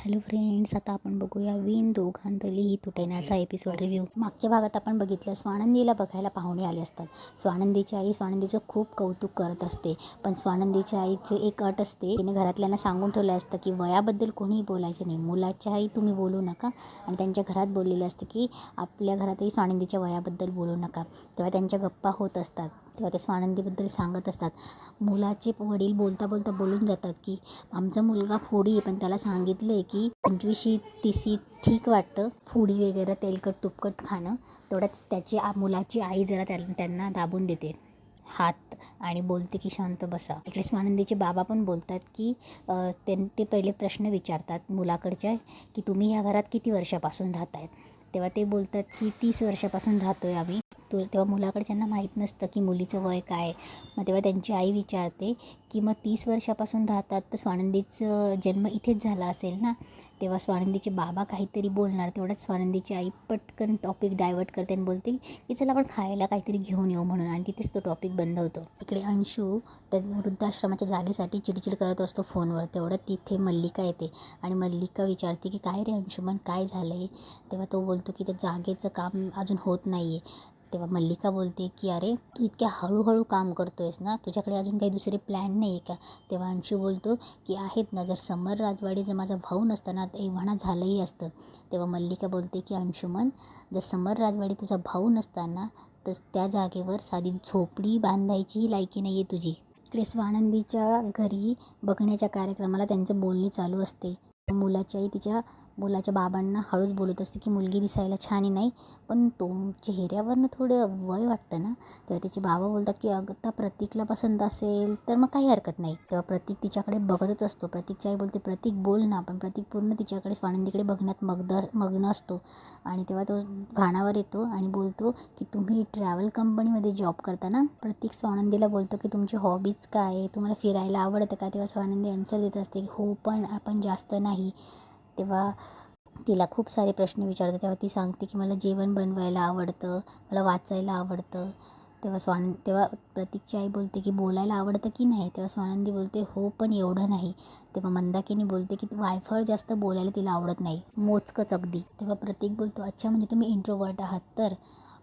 Hello friends, आता आपण बघूया विण दोघांतली ही तुटण्याचा एपिसोड रिव्ह्यू. मागच्या भागात आपण बघितलं स्वानंदीला बघायला पाहुणे आले असतात. स्वानंदीची आई स्वानंदीचं खूप कौतुक करत असते, पण स्वानंदीच्या आईचे एक अट असते. तिने घरातल्यांना सांगून ठेवलं असतं की वयाबद्दल कोणीही बोलायचं नाही, मुलाच्या आई तुम्ही बोलू नका. आणि त्यांच्या घरात बोललेलं असतं की आपल्या घरातही स्वानंदीच्या वयाबद्दल बोलू नका. तेव्हा त्यांच्या गप्पा होत असतात, तेव्हा ते स्वानंदीबद्दल सांगत असतात. मुलाचे वडील बोलता बोलता बोलून जातात की आमचा मुलगा फूडी आहे, पण त्याला सांगितलं आहे की 25-30 ठीक वाटतं फूडी वगैरे तेलकट तुपकट खाणं. तेवढ्याच त्याची मुलाची आई जरा त्यांना दाबून देते हात आणि बोलते की शांत बसा. इकडे स्वानंदीचे बाबा पण बोलतात की ते पहिले प्रश्न विचारतात मुलाकडच्या की तुम्ही ह्या घरात किती वर्षापासून राहत आहेत. तेव्हा ते बोलतात की 30 वर्षापासून राहतो आहे आम्ही. तेव्हा मुलाकडच्यांना माहीत नसतं की मुलीचं वय काय. मग तेव्हा त्यांची आई विचारते की मग 30 वर्षापासून राहतात तर स्वानंदीचं जन्म इथेच झाला असेल ना. तेव्हा स्वानंदीचे बाबा काहीतरी बोलणार, तेवढ्याच स्वानंदीची आई पटकन टॉपिक डायव्हर्ट करते आणि बोलते की चला आपण खायला काहीतरी घेऊन येऊ म्हणून, आणि तिथेच तो टॉपिक बंद होतो. इकडे अंशू त्या वृद्धाश्रमाच्या जागेसाठी चिडचिड करत असतो फोनवर. तेवढ्यात तिथे मल्लिका येते आणि मल्लिका विचारते की काय रे अंशुमन, काय झालं आहे. तेव्हा तो बोलतो की त्या जागेचं काम अजून होत नाही आहे. तेव्हा मल्लिका बोलते की अरे तू इतक्या हळूहळू काम करतो आहेस ना, तुझ्याकडे अजून काही दुसरे प्लॅन नाही आहे का. तेव्हा अंशू बोलतो की आहेत ना, जर समर राजवाडे जर माझा भाऊ नसताना एव्हाना झालंही असतं. तेव्हा मल्लिका बोलते की अंशुमन, जर समर राजवाडे तुझा भाऊ नसताना तर त्या जागेवर साधी झोपडी बांधायचीही लायकी नाही आहे तुझी. इकडे स्वानंदीच्या घरी बघण्याच्या कार्यक्रमाला त्यांचं बोलणी चालू असते. मुलाची आई तिच्या मुलाच्या बाबांना हळूच बोलत असते की मुलगी दिसायला छान नाही, पण तो चेहऱ्यावरनं थोडं वय वाटतं ना. तेव्हा तिचे बाबा बोलतात की आता प्रतीकला पसंत असेल तर मग काही हरकत नाही. तेव्हा प्रतीक तिच्याकडे बघतच असतो. प्रतीकची आई बोलते प्रतीक बोल ना, पण प्रतीक पूर्ण तिच्याकडे स्वानंदीकडे बघण्यात मग्न असतो. आणि तेव्हा तो भानावर येतो आणि बोलतो की तुम्ही ट्रॅव्हल कंपनीमध्ये जॉब करता ना. प्रतीक स्वानंदीला बोलतो की तुमची हॉबीज काय आहे, तुम्हाला फिरायला आवडतं का. तेव्हा स्वानंदी आन्सर देत असते की हो, पण आपण जास्त नाही. तेव्हा तिला खूप सारे प्रश्न विचारतात. तेव्हा ती सांगते की मला जेवण बनवायला आवडतं, मला वाचायला आवडतं. तेव्हा प्रतीकची आई बोलते की बोलायला आवडतं की नाही. तेव्हा स्वानंदी बोलते हो, पण एवढं नाही. तेव्हा मंदाकिनी बोलते की वायफळ जास्त बोलायला तिला आवडत नाही, मोजकंच अगदी. तेव्हा प्रतीक बोलतो अच्छा, म्हणजे तुम्ही इंट्रोवर्ट आहात तर,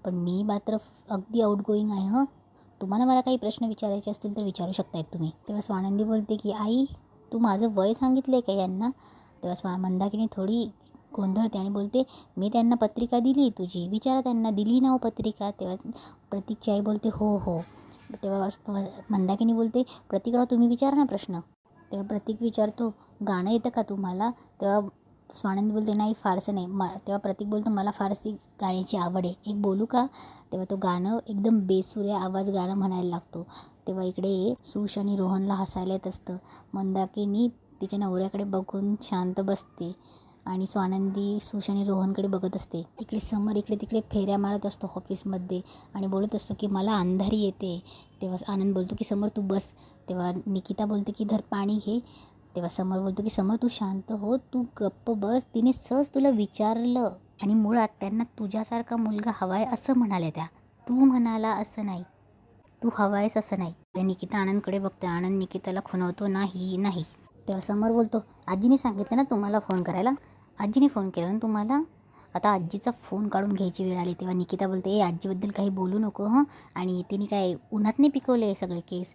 पण मी मात्र अगदी आउटगोईंग आहे हं. तुम्हाला मला काही प्रश्न विचारायचे असतील तर विचारू शकतायत तुम्ही. तेव्हा स्वानंदी बोलते की आई तू माझं वय सांगितलं आहे का यांना. तेव्हा मंदाकिनी थोडी गोंधळते आणि बोलते मी त्यांना पत्रिका दिली तुझी, विचारा त्यांना, दिली ना हो पत्रिका. तेव्हा प्रतीकची आई बोलते हो हो. तेव्हा मंदाकिनी बोलते प्रतीकराव तुम्ही विचारा ना प्रश्न. तेव्हा प्रतीक विचारतो गाणं येतं का तुम्हाला. तेव्हा स्वानंदी बोलते नाही फारसं नाही. तेव्हा प्रतीक बोलतो मला फारसी गाण्याची आवड आहे, एक बोलू का. तेव्हा तो गाणं एकदम बेसुऱ्या आवाज गाणं म्हणायला लागतो. तेव्हा इकडे सुश आणि रोहनला हसायला येत असतं. मंदाकिनी तिच्या नवऱ्याकडे बघून शांत बसते आणि स्वानंदी सुश आणि रोहनकडे बघत असते. इकडे समर इकडे तिकडे फेऱ्या मारत असतो ऑफिसमध्ये आणि बोलत असतो की मला अंधारी येते. तेव्हा आनंद बोलतो की समर तू बस. तेव्हा निकिता बोलते की धर पाणी घे. तेव्हा समर बोलतो की समर तू शांत हो, तू गप्प बस. तिने सहज तुला विचारलं आणि मुळात त्यांना तुझ्यासारखा मुलगा हवाय असं म्हणाल्या त्या. तू म्हणाला असं नाही, तू हवायस असं नाही. निकिता आनंदकडे बघते. आनंद निकिताला खुणवतो नाही नाही. तेव्हा समर बोलतो आजीने सांगितलं ना तुम्हाला फोन करायला, आजीने फोन केला ना तुम्हाला, आता आजीचा फोन काढून घ्यायची वेळ आली. तेव्हा निकिता बोलते आजीबद्दल काही बोलू नको हं, आणि तिने काय उन्हात नाही पिकवले सगळे केस,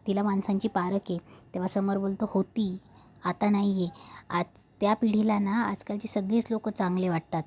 तिला माणसांची पारख आहे. तेव्हा समर बोलतो होती, आता नाही आहे. आज त्या पिढीला ना आजकालचे सगळेच लोक चांगले वाटतात.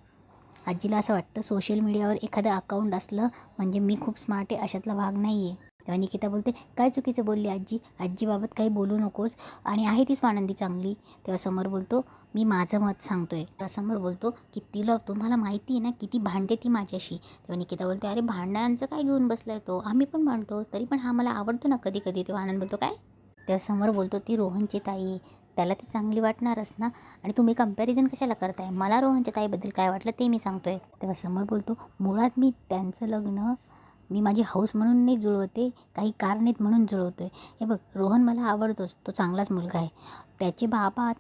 आजीला असं वाटतं सोशल मीडियावर एखादं अकाउंट असलं म्हणजे मी खूप स्मार्ट आहे अशातला भाग नाही आहे. तेव्हा निकिता बोलते काय चुकीचं बोलली आजी, आजीबाबत काही बोलू नकोस, आणि आहे ती स्वानंदी चांगली. तेव्हा समर बोलतो मी माझं मत सांगतोय. तेव्हा समर बोलतो की तिला तुम्हाला माहिती आहे ना किती भांडते ती माझ्याशी. तेव्हा निकिता बोलते अरे भांडणांचं काय घेऊन बसलाय तो, आम्ही पण भांडतो, तरी पण हा मला आवडतो ना कधी कधी. तेव्हा आनंद बोलतो काय. तेव्हा समर बोलतो ती रोहनची ताई, त्याला ती चांगली वाटणारच ना, आणि तुम्ही कंपॅरिझन कशाला करताय, मला रोहनच्या ताईबद्दल काय वाटलं ते मी सांगतोय. तेव्हा समर बोलतो मुळात मी त्यांचं लग्न मी माझी हौस म्हणून नाही जुळवते, काही कारण आहेत म्हणून जुळवतोय. हे बघ रोहन मला आवडतोच, तो चांगलाच मुलगा आहे. त्याचे बाबा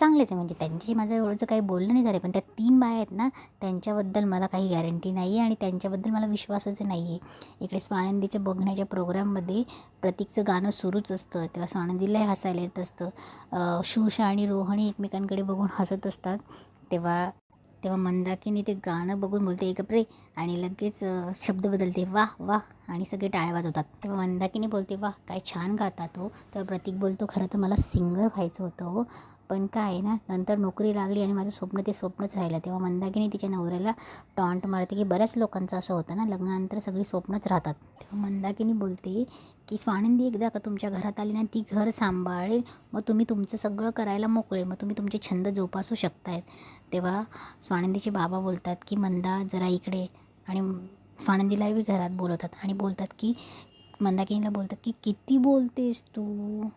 चांगलेच आहे, म्हणजे त्यांच्याशी माझं एवढंचं काही बोलणं नाही झालं. पण त्या 3 बाया आहेत ना, त्यांच्याबद्दल मला काही गॅरंटी नाही आहे आणि त्यांच्याबद्दल मला विश्वासच नाही आहे. इकडे स्वानंदीचं बघण्याच्या प्रोग्राममध्ये प्रतीकचं गाणं सुरूच असतं, तेव्हा स्वानंदीलाही हसायला येत असतं. शुशा आणि रोहणी एकमेकांकडे बघून हसत असतात. तेव्हा तेव्हा मंदाकिनी ते गाणं बघून बोलते एक रे, आणि लगेच शब्द बदलते वाह वाह, आणि सगळे टाळ्या वाजवतात. तेव्हा मंदाकिनी बोलते वाह काय छान गाता तो. तेव्हा प्रतीक बोलतो खरं तर मला सिंगर व्हायचं होतं हो, पण काय आहे ना, नंतर नोकरी लागली आणि माझं स्वप्न ते स्वप्नच राहिलं. तेव्हा मंदाकिनी तिच्या नवऱ्याला टॉन्ट मारते की बऱ्याच लोकांचं असं होतं ना, लग्नानंतर सगळी स्वप्नच राहतात. तेव्हा मंदाकिनी बोलते की स्वानंदी एकदा का तुमच्या घरात आली ना, ती घर सांभाळेल, मग तुम्ही तुमचं सगळं करायला मोकळे, मग तुम्ही तुमचे छंद जोपासू शकतायत. तेव्हा स्वानंदीचे बाबा बोलतात की मंदा जरा इकडे, आणि स्वानंदीलाही घरात बोलवतात आणि बोलतात की मंदाकिनीला बोलतात की किती बोलतेस तू,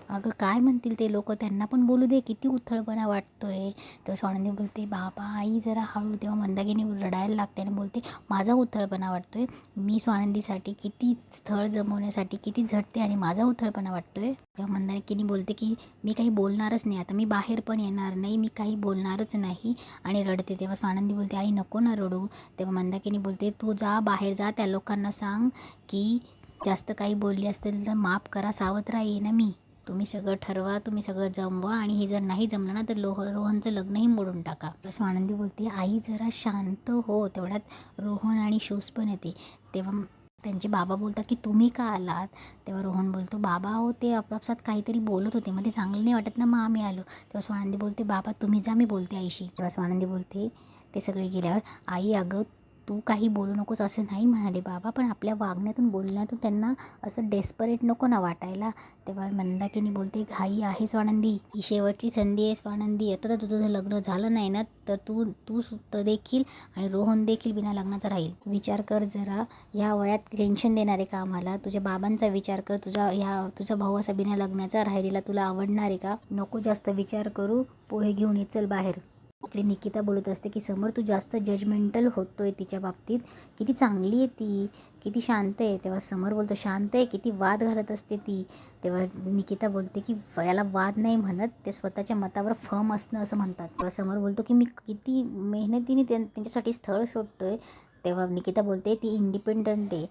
अगं काय म्हणतील ते लोक, त्यांना पण बोलू दे, किती उथळपणा वाटतोय. तेव्हा स्वानंदी बोलते बाबा आई जरा हळू. तेव्हा मंदाकिनी रडायला लागते आणि बोलते माझा उथळपणा वाटतोय, मी स्वानंदीसाठी किती स्थळ जमवण्यासाठी किती झटते आणि माझा उथळपणा वाटतोय. तेव्हा मंदाकिनी बोलते की मी काही बोलणारच नाही आता, मी बाहेर पण येणार नाही, मी काही बोलणारच नाही, आणि रडते. तेव्हा स्वानंदी बोलते आई नको ना रडू. तेव्हा मंदाकिनी बोलते तू जा बाहेर जा, त्या लोकांना सांग की जास्त काही बोलली असतील तर माफ करा, सावत्र आहे ना मी, तुम्ही सगळं ठरवा, तुम्ही सगळं जमवा, आणि हे जर नाही जमलं ना तर रोहनचं लग्नही मोडून टाका. स्वानंदी बोलते आई जरा शांत हो. तेवढ्यात रोहन आणि शूज पण येते. तेव्हा त्यांचे बाबा बोलतात की तुम्ही का आलात. तेव्हा रोहन बोलतो बाबा हो ते आपापसात काहीतरी बोलत होते, मग ते चांगलं नाही वाटत ना, मग आम्ही आलो. तेव्हा स्वानंदी बोलते बाबा तुम्ही जा, मी बोलते आईशी. तेव्हा स्वानंदी बोलते ते सगळे गेल्यावर आई अगं तू काही बोलू नकोस असं नाही म्हणाले बाबा, पण आपल्या वागण्यातून बोलण्यातून त्यांना असं डेस्परेट नको ना वाटायला. तेव्हा मंदाकिनी बोलते घाई आहे स्वानंदी, ही शेवटची संधी आहे स्वानंदी, आता तर तुझं लग्न झालं नाही ना तर तू तू सुद्धा देखील आणि रोहन देखील बिना लग्नाचा राहील. विचार कर जरा, ह्या वयात टेन्शन देणार आहे का आम्हाला, तुझ्या बाबांचा विचार कर, तुझा भाऊ असा बिना लग्नाचा राहिलेला तुला आवडणार आहे का, नको जास्त विचार करू, पोहे घेऊन ये चल बाहेर. आपली निकिता बोलत असते की समोर तू जास्त जजमेंटल होतोय तिच्या बाबतीत, किती चांगली आहे ती, किती शांत आहे. तेव्हा समोर बोलतो शांत आहे, किती वाद घालत असते ती. तेव्हा निकिता बोलते की याला वाद नाही म्हणत, ते स्वतःच्या मतावर फर्म असणं असं म्हणतात. तेव्हा समोर बोलतो की मी किती मेहनतीने त्यांच्यासाठी स्थळ शोधतोय. तेव्हा निकिता बोलते ती इंडिपेंडंट आहे,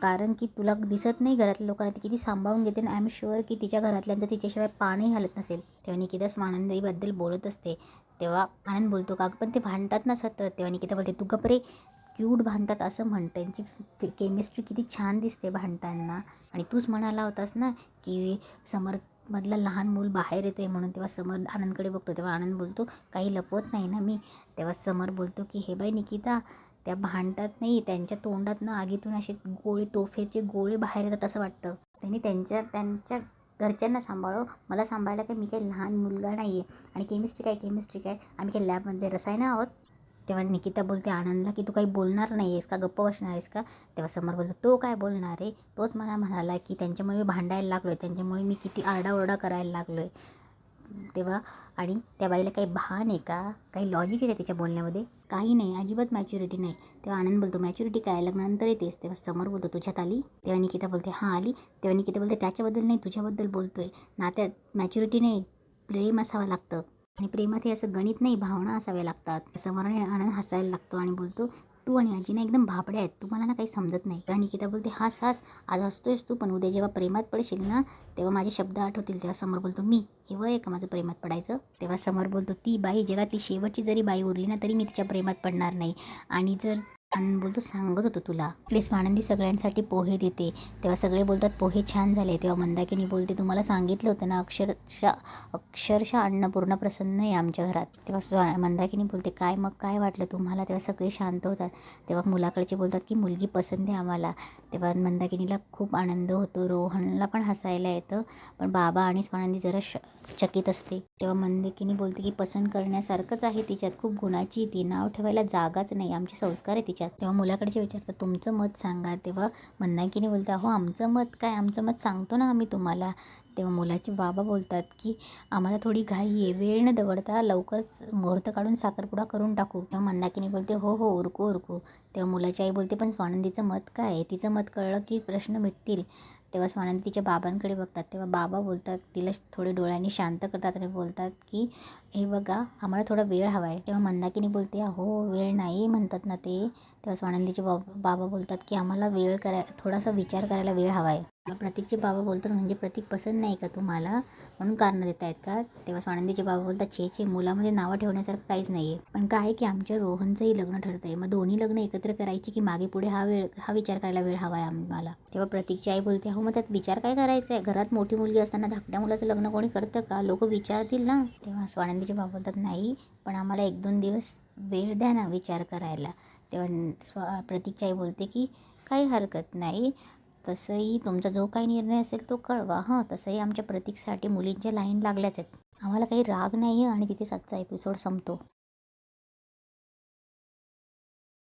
कारण की तुला दिसत नाही घरातल्या लोकांना ती किती सांभाळून घेते, आणि आय एम शुअर की तिच्या घरातल्यांचं तिच्याशिवाय पाणही हलत नसेल. तेव्हा निकिता स्वानंदीबद्दल बोलत असते. तेव्हा आनंद बोलतो का पण ते भांडतात ना सतत. तेव्हा निकिता बोलते तू गप रे, क्यूट भांडतात असं म्हणतं, त्यांची केमिस्ट्री किती छान दिसते भांडताना, आणि तूच म्हणाला होतास ना की समरमधलं लहान मूल बाहेर येते म्हणून. तेव्हा समर आनंदकडे बघतो. तेव्हा आनंद बोलतो काही लपवत नाही ना मी. तेव्हा समर बोलतो की हे बाई निकिता त्या भांडतात नाही, त्यांच्या तोंडातनं आगीतून असे तोफेचे गोळे बाहेर येतात असं वाटतं. त्यांनी त्यांच्या घरच्यांना सांभाळो, मला सांभाळायला काय मी काही लहान मुलगा नाही आहे, आणि केमिस्ट्री काय आम्ही काही लॅबमध्ये रसायनं आहोत. तेव्हा निकिता बोलते आनंदला की तू काही बोलणार नाही आहेस का, गप्प बसणार आहेस का. तेव्हा समर बोलतो तो काय बोलणार आहे, तोच मला म्हणाला की त्यांच्यामुळे मी भांडायला लागलो आहे, त्यांच्यामुळे मी किती आरडाओरडा करायला लागलो आहे. तेव्हा आणि त्या बाईला काही भान आहे का, काही लॉजिक आहे का तिच्या बोलण्यामध्ये, काही नाही, अजिबात मॅच्युरिटी नाही. तेव्हा आनंद बोलतो मॅच्युरिटी काय लग्नानंतर येतेस. तेव्हा समोर बोलतो तुझ्यात आली. तेव्हा निकिता बोलते हां आली. तेव्हा निकिता बोलते त्याच्याबद्दल नाही तुझ्याबद्दल बोलतोय, नात्यात मॅच्युरिटी नाही, प्रेम असावं लागतं, आणि प्रेमात हे असं गणित नाही, भावना असाव्या लागतात. समोरने आनंद हसायला लागतो आणि बोलतो तू आणि आजी ना एकदम भाबड्या आहेत, तुम्हाला ना काही समजत नाही. तेव्हा निकिता बोलते हास आज हसतोयस तू, पण उद्या जेव्हा प्रेमात पडशील ना तेव्हा माझे शब्द आठवतील. तेव्हा समोर बोलतो मी हे वय आहे का माझं प्रेमात पडायचं. तेव्हा समोर बोलतो ती बाई जगातली शेवटची जरी बाई उरली ना तरी मी तिच्या प्रेमात पडणार नाही, आणि जर आनंद बोलतो सांगत होतो तुला. प्लीज स्वानंदी सगळ्यांसाठी पोहे देते. तेव्हा सगळे बोलतात पोहे छान झाले. तेव्हा मंदाकिनी बोलते तुम्हाला सांगितलं होतं ना अक्षरशः अन्नपूर्णा प्रसन्न आहे आमच्या घरात. तेव्हा मंदाकिनी बोलते काय मग काय वाटलं तुम्हाला. तेव्हा सगळे शांत होतात. तेव्हा मुलाकडचे बोलतात की मुलगी पसंत आहे आम्हाला. तेव्हा मंदाकिनीला खूप आनंद होतो, रोहनला पण हसायला येतं, पण बाबा आणि स्वानंदी जरा चकित असते. तेव्हा मंदाकिनी बोलते की पसंत करण्यासारखंच आहे तिच्यात, खूप गुणाची ती, नाव ठेवायला जागाच नाही, आमचे संस्कार आहे तिच्यात. तेव्हा मुलाकडचे विचारतात तुमचं मत सांगा. तेव्हा मंदाकिनी बोलते हो आमचं मत काय, आमचं मत सांगतो ना आम्ही तुम्हाला. तेव्हा मुलाचे बाबा बोलतात की आम्हाला थोडी घाई आहे, वेळ न दवडता लवकरच मुहूर्त काढून साखरपुडा करून टाकू. तेव्हा मंदाकिनी बोलते हो हो उरकू. तेव्हा मुलाची आई बोलते पण स्वानंदीचं मत काय, तिचं मत कळलं की प्रश्न मिटतील. तेव्हा स्वानंदी तिच्या बाबांकडे बघतात. तेव्हा बाबा बोलतात, तिला थोडे डोळ्यांनी शांत करतात आणि बोलतात की हे बघा, आम्हाला थोडा वेळ हवा आहे. तेव्हा मंदाकिनी बोलते, अहो वेळ नाही म्हणतात ना ते. तेव्हा स्वानंदीचे बाबा बोलतात की आम्हाला थोडासा विचार करायला वेळ हवा आहे. प्रतीकचे बाबा बोलतात, म्हणजे प्रतीक पसंत नाही का तुम्हाला, म्हणून कारणं देत आहेत का? तेव्हा स्वानंदीचे बाबा बोलतात, छे मुलामध्ये नावं ठेवण्यासारखं काहीच नाही आहे. पण काय आहे की आमच्या रोहनचंही लग्न ठरतं आहे, मग दोन्ही लग्न एकत्र करायची की मागे पुढे हा विचार करायला वेळ हवा आहे आम्हाला. तेव्हा प्रतीकची आई बोलते, हो मग त्यात विचार काय करायचा आहे? घरात मोठी मुलगी असताना धाकट्या मुलाचं लग्न कोणी करतं का? लोक विचारतील ना. तेव्हा स्वानंदीचे बाबा बोलतात, नाही पण आम्हाला 1-2 दिवस वेळ द्या ना विचार करायला. तेव्हा प्रतीकची आई बोलते की काही हरकत नाही, तसंही तुमचा जो काही निर्णय असेल तो कळवा. हां, तसंही आमच्या प्रतीकसाठी मुलींच्या लाईन लागल्याच आहेत. आम्हाला काही राग नाही आहे. आणि तिथेच आजचा एपिसोड संपतो.